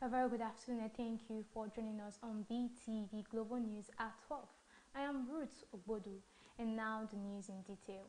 very good afternoon and thank you for joining us on BeeTv Global News at 12. I am Ruth Ogbodu, and now the news in detail.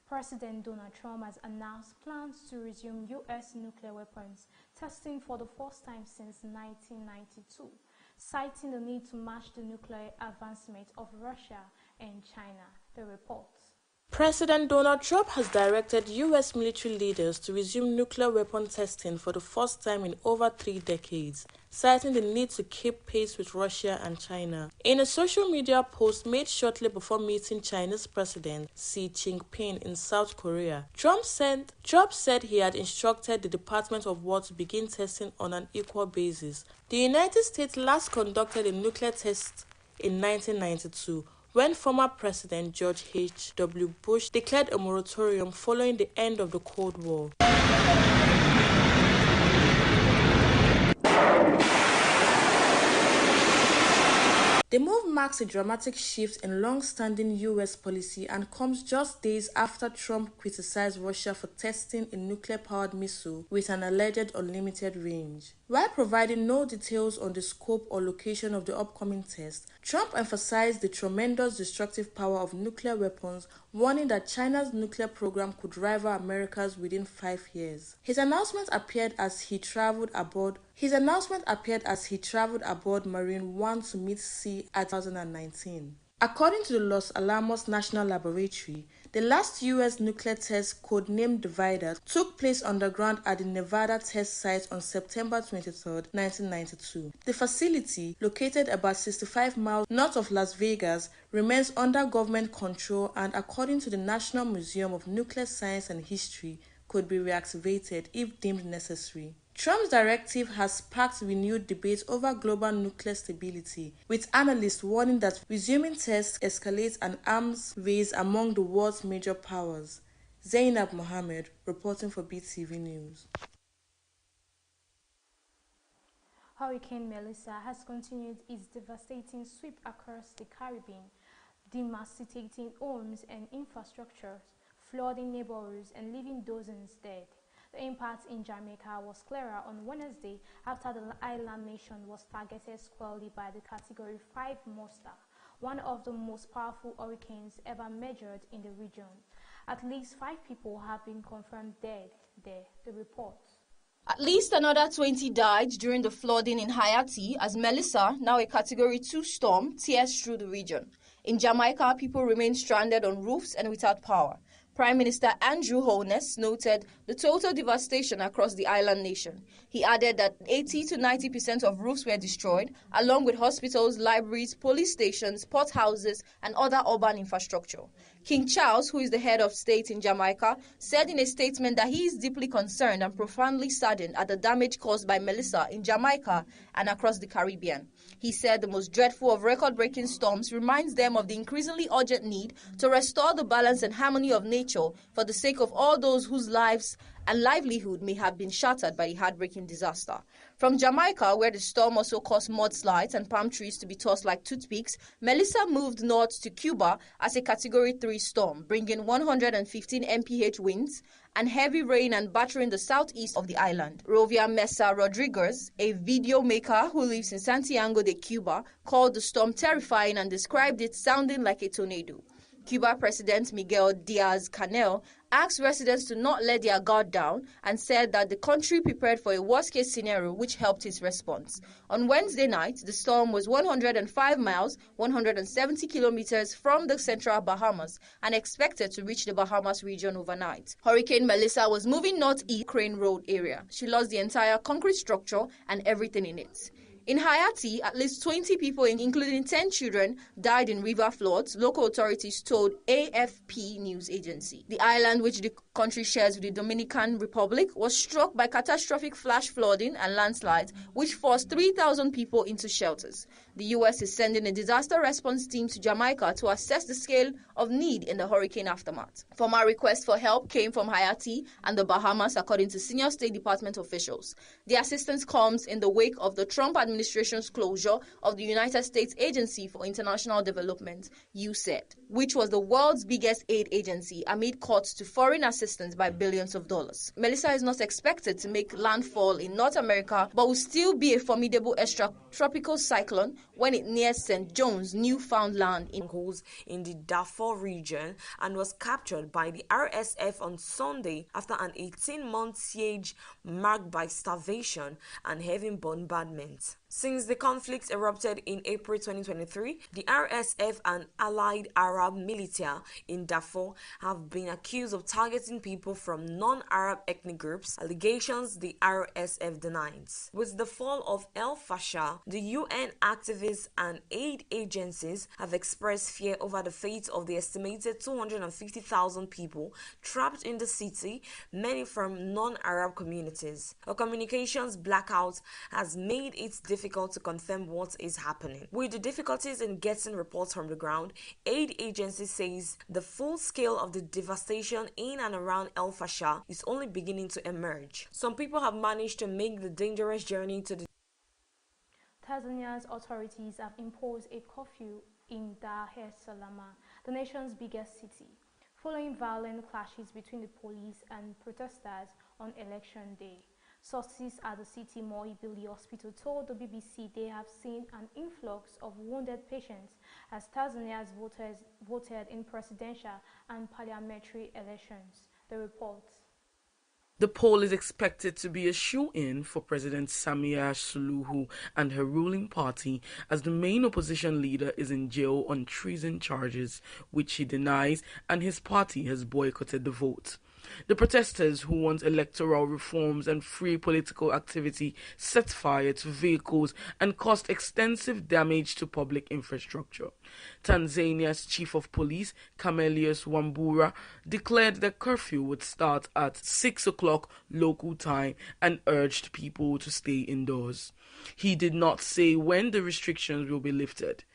President Donald Trump has announced plans to resume U.S. nuclear weapons testing for the first time since 1992, citing the need to match the nuclear advancement of Russia and China, the reports. President Donald Trump has directed U.S. military leaders to resume nuclear weapon testing for the first time in over 3 decades, citing the need to keep pace with Russia and China. In a social media post made shortly before meeting Chinese President Xi Jinping in South Korea, Trump said he had instructed the Department of War to begin testing on an equal basis. The United States last conducted a nuclear test in 1992, when former President George H.W. Bush declared a moratorium following the end of the Cold War. The move marks a dramatic shift in long-standing U.S. policy and comes just days after Trump criticized Russia for testing a nuclear-powered missile with an alleged unlimited range. While providing no details on the scope or location of the upcoming test, Trump emphasized the tremendous destructive power of nuclear weapons, warning that China's nuclear program could rival America's within 5 years. His announcement appeared as he traveled aboard Marine One to meet Xi at 2019. According to the Los Alamos National Laboratory, the last U.S. nuclear test, codenamed Divider, took place underground at the Nevada test site on September 23, 1992. The facility, located about 65 miles north of Las Vegas, remains under government control and, according to the National Museum of Nuclear Science and History, could be reactivated if deemed necessary. Trump's directive has sparked renewed debate over global nuclear stability, with analysts warning that resuming tests escalates an arms race among the world's major powers. Zainab Mohammed, reporting for BeeTv News. Hurricane Melissa has continued its devastating sweep across the Caribbean, devastating homes and infrastructures, flooding neighborhoods and leaving dozens dead. The impact in Jamaica was clearer on Wednesday after the island nation was targeted squarely by the Category 5 monster, one of the most powerful hurricanes ever measured in the region. At least 5 people have been confirmed dead there, the report. At least another 20 died during the flooding in Haiti as Melissa, now a Category 2 storm, tears through the region. In Jamaica, people remain stranded on roofs and without power. Prime Minister Andrew Holness noted the total devastation across the island nation. He added that 80 to 90% of roofs were destroyed, along with hospitals, libraries, police stations, port houses, and other urban infrastructure. King Charles, who is the head of state in Jamaica, said in a statement that he is deeply concerned and profoundly saddened at the damage caused by Melissa in Jamaica and across the Caribbean. He said the most dreadful of record-breaking storms reminds them of the increasingly urgent need to restore the balance and harmony of nature for the sake of all those whose lives and livelihood may have been shattered by the heartbreaking disaster. From Jamaica, where the storm also caused mudslides and palm trees to be tossed like toothpicks, Melissa moved north to Cuba as a Category 3 storm, bringing 115 mph winds and heavy rain and battering the southeast of the island. Rovia Mesa Rodriguez, a video maker who lives in Santiago de Cuba, called the storm terrifying and described it sounding like a tornado. Cuba President Miguel Diaz-Canel asked residents to not let their guard down and said that the country prepared for a worst-case scenario, which helped his response. On Wednesday night, the storm was 105 miles, 170 kilometers from the central Bahamas and expected to reach the Bahamas region overnight. Hurricane Melissa was moving northeast Crane Road area. She lost the entire concrete structure and everything in it. In Haiti, at least 20 people, including 10 children, died in river floods, local authorities told AFP news agency. The island, which the country shares with the Dominican Republic, was struck by catastrophic flash flooding and landslides, which forced 3,000 people into shelters. The U.S. is sending a disaster response team to Jamaica to assess the scale of need in the hurricane aftermath. Formal requests for help came from Haiti and the Bahamas, according to senior State Department officials. The assistance comes in the wake of the Trump administration administration's closure of the United States Agency for International Development, USAID, which was the world's biggest aid agency amid cuts to foreign assistance by billions of dollars. Melissa is not expected to make landfall in North America, but will still be a formidable extratropical cyclone when it nears St. John's, Newfoundland in the Darfur region and was captured by the RSF on Sunday after an 18-month siege marked by starvation and heavy bombardment. Since the conflict erupted in April 2023, the RSF and allied Arab militia in Darfur have been accused of targeting people from non-Arab ethnic groups, allegations the RSF denies. With the fall of El Fasher, the UN activists and aid agencies have expressed fear over the fate of the estimated 250,000 people trapped in the city, many from non-Arab communities. A communications blackout has made it difficult to confirm what is happening. With the difficulties in getting reports from the ground, aid agency says the full scale of the devastation in and around El Fasher is only beginning to emerge. Some people have managed to make the dangerous journey to the Tanzania's authorities have imposed a curfew in Dar es Salaam, the nation's biggest city, following violent clashes between the police and protesters on election day. Sources at the city Muhimbili Hospital told the BBC they have seen an influx of wounded patients as Tanzania's voters voted in presidential and parliamentary elections. The report. The poll is expected to be a shoe-in for President Samia Suluhu and her ruling party, as the main opposition leader is in jail on treason charges, which he denies, and his party has boycotted the vote. The protesters, who want electoral reforms and free political activity, set fire to vehicles and caused extensive damage to public infrastructure. Tanzania's chief of police, Camelius Wambura, declared the curfew would start at 6 o'clock local time and urged people to stay indoors. He did not say when the restrictions will be lifted.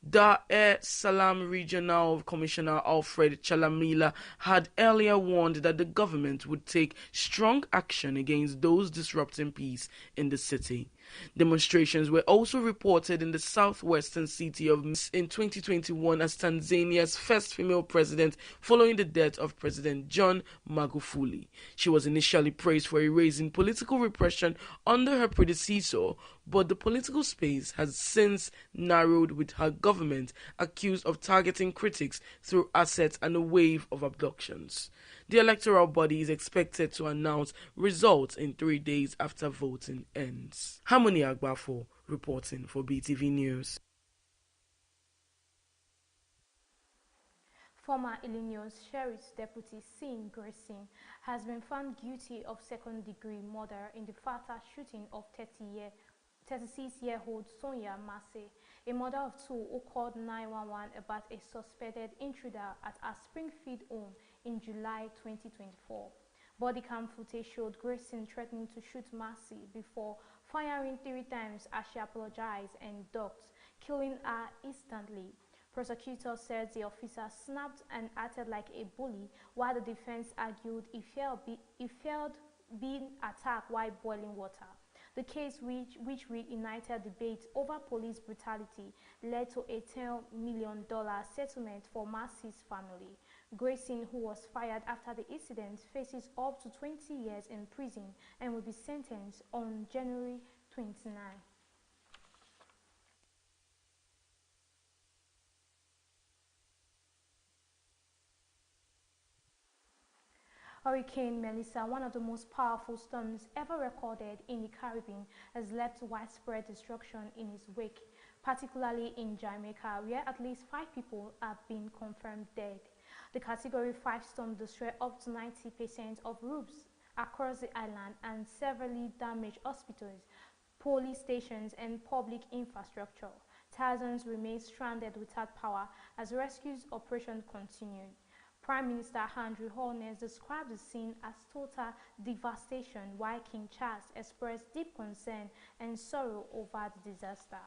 Dar es Salaam Regional Commissioner Alfred Chalamila had earlier warned that the government would take strong action against those disrupting peace in the city. Demonstrations were also reported in the southwestern city of in 2021 as Tanzania's first female president following the death of President John Magufuli. She was initially praised for erasing political repression under her predecessor, but the political space has since narrowed, with her government accused of targeting critics through assets and a wave of abductions. The electoral body is expected to announce results in 3 days after voting ends. Harmony Agbafo reporting for BeeTv News. Former Illinois Sheriff's Deputy Sean Grayson has been found guilty of second-degree murder in the fatal shooting of 36-year-old Sonia Massey, a mother of two who called 911 about a suspected intruder at her Springfield home in July 2024. Body cam footage showed Grayson threatening to shoot Massey before firing 3 times as she apologized and ducked, killing her instantly. Prosecutor said the officer snapped and acted like a bully, while the defense argued he failed being attacked while boiling water. The case, which reignited debate over police brutality, led to a $10 million settlement for Massey's family. Grayson, who was fired after the incident, faces up to 20 years in prison and will be sentenced on January 29. Hurricane Melissa, one of the most powerful storms ever recorded in the Caribbean, has left widespread destruction in its wake, particularly in Jamaica, where at least 5 people have been confirmed dead. The Category 5 storm destroyed up to 90% of roofs across the island and severely damaged hospitals, police stations, and public infrastructure. Thousands remain stranded without power as rescue operations continued. Prime Minister Andrew Holness described the scene as total devastation, while King Charles expressed deep concern and sorrow over the disaster.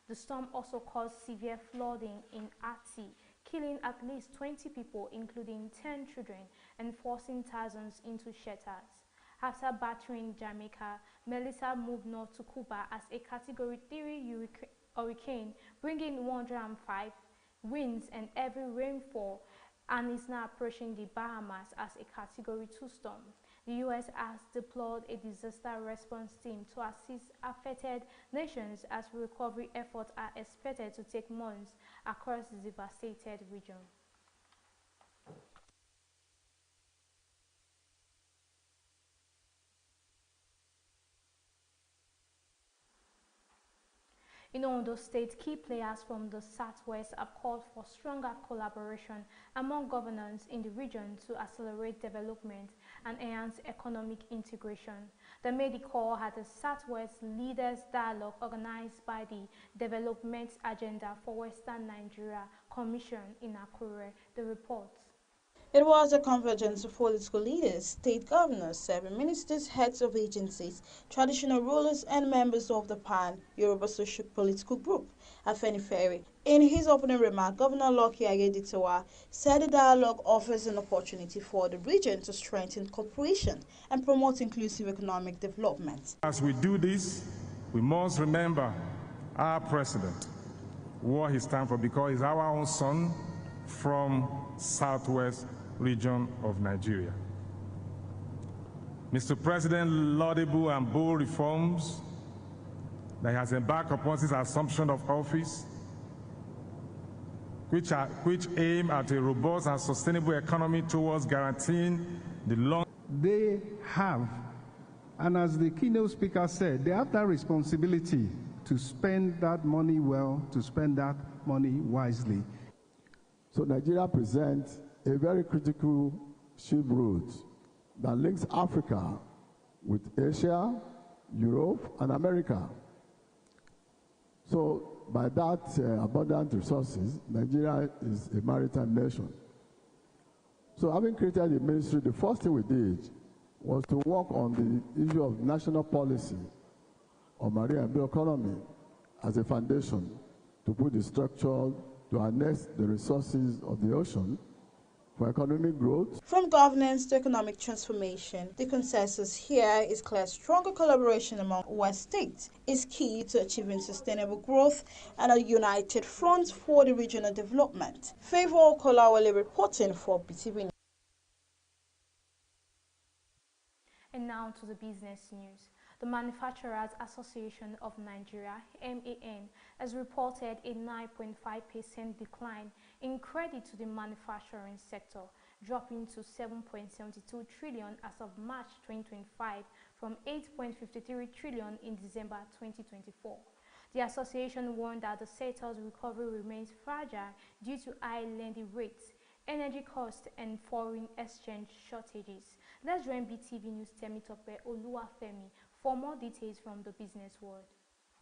The storm also caused severe flooding in Haiti, killing at least 20 people, including 10 children, and forcing thousands into shelters. After battering Jamaica, Melissa moved north to Cuba as a Category 3 hurricane, bringing 105 winds and heavy rainfall, and is now approaching the Bahamas as a Category 2 storm. The U.S. has deployed a disaster response team to assist affected nations as recovery efforts are expected to take months across the devastated region. In Ondo State, key players from the Southwest have called for stronger collaboration among governors in the region to accelerate development and enhance economic integration. They made the call at the Southwest Leaders Dialogue organized by the Development Agenda for Western Nigeria Commission in Akure. The report. It was a convergence of political leaders, state governors, serving ministers, heads of agencies, traditional rulers, and members of the Pan-Yoruba socio-political group, Afenifere. In his opening remark, Governor Lucky Ayeditawa said the dialogue offers an opportunity for the region to strengthen cooperation and promote inclusive economic development. As we do this, we must remember our president, what he stands for, because he's our own son from Southwest region of Nigeria. Mr. President, laudable and bold reforms that he has embarked upon since assumption of office, which aim at a robust and sustainable economy towards guaranteeing the long. They have, and as the keynote speaker said, they have that responsibility to spend that money well, to spend that money wisely. So Nigeria presents a very critical ship route that links Africa with Asia, Europe, and America. So by that abundant resources, Nigeria is a maritime nation. So having created the ministry, the first thing we did was to work on the issue of national policy on marine and bioeconomy as a foundation to put the structure to harness the resources of the ocean for economic growth. From governance to economic transformation, the consensus here is clear. Stronger collaboration among West states is key to achieving sustainable growth and a united front for the regional development. Favor Kolawale reporting for BeeTv. And now to the business news. The Manufacturers Association of Nigeria, MAN, has reported a 9.5% decline in credit to the manufacturing sector, dropping to 7.72 trillion as of March 2025 from 8.53 trillion in December 2024. The association warned that the sector's recovery remains fragile due to high lending rates, energy costs, and foreign exchange shortages. Let's join BeeTv News Temitope Oluwafemi for more details from the business world.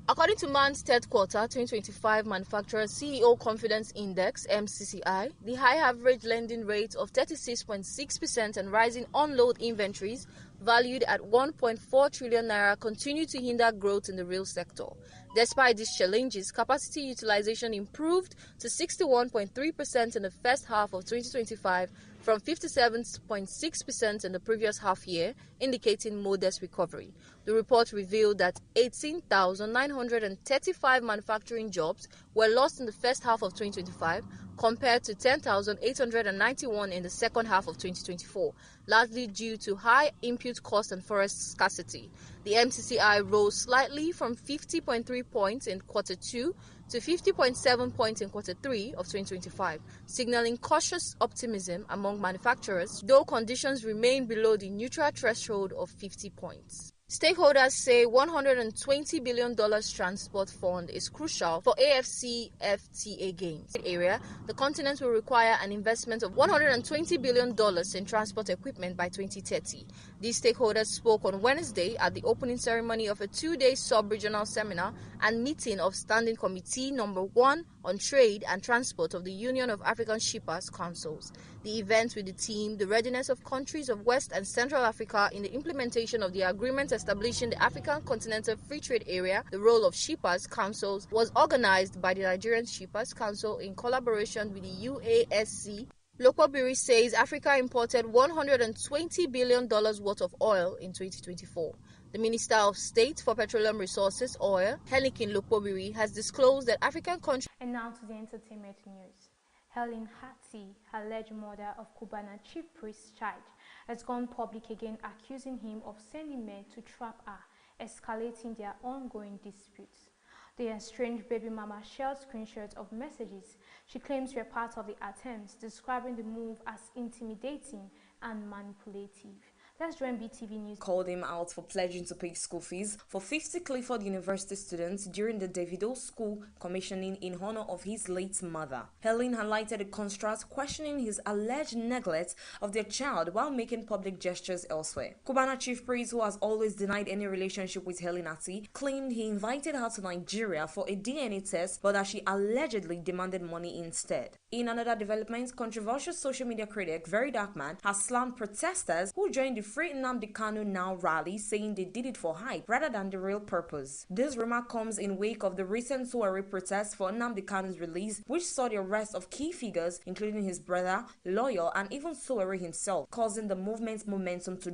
According to MAN's third quarter 2025 Manufacturer CEO Confidence Index (MCCI), the high average lending rate of 36.6% and rising unload inventories valued at 1.4 trillion naira continue to hinder growth in the real sector. Despite these challenges, capacity utilization improved to 61.3% in the first half of 2025 from 57.6% in the previous half year, indicating modest recovery. The report revealed that 18,935 manufacturing jobs were lost in the first half of 2025 compared to 10,891 in the second half of 2024, largely due to high input costs and forest scarcity. The MCCI rose slightly from 50.3 points in quarter 2 to 50.7 points in quarter 3 of 2025, signaling cautious optimism among manufacturers, though conditions remain below the neutral threshold of 50 points. Stakeholders say $120 billion transport fund is crucial for AFCFTA gains. In the area, the continent will require an investment of $120 billion in transport equipment by 2030. These stakeholders spoke on Wednesday at the opening ceremony of a two-day sub-regional seminar and meeting of Standing Committee Number 1 on Trade and Transport of the Union of African Shippers Councils. The event with the theme, the readiness of countries of West and Central Africa in the implementation of the agreement establishing the African Continental Free Trade Area, the role of Shippers Councils, was organized by the Nigerian Shippers Council in collaboration with the UASC, Lokobiri says Africa imported $120 billion worth of oil in 2024. The Minister of State for Petroleum Resources, Oil, Helikin Lokobiri, has disclosed that African countries... And now to the entertainment news. Helen Hattie, alleged mother of Cubana chief priest Chad, has gone public again, accusing him of sending men to trap her, escalating their ongoing disputes. The estranged baby mama shared screenshots of messages she claims were part of the attempts, describing the move as intimidating and manipulative. Let's join BeeTv News. Called him out for pledging to pay school fees for 50 Clifford University students during the Davido School commissioning in honor of his late mother. Helen highlighted the contrast, questioning his alleged neglect of their child while making public gestures elsewhere. Cubana chief priest, who has always denied any relationship with Helen Hattie, claimed he invited her to Nigeria for a DNA test, but that she allegedly demanded money instead. In another development, controversial social media critic Very Dark Man has slammed protesters who joined the Free Nnamdi Kanu Now rally, saying they did it for hype rather than the real purpose. This remark comes in wake of the recent Suwari protests for Nnamdi Kanu's release, which saw the arrest of key figures including his brother, lawyer, and even Suwari himself, causing the movement's momentum to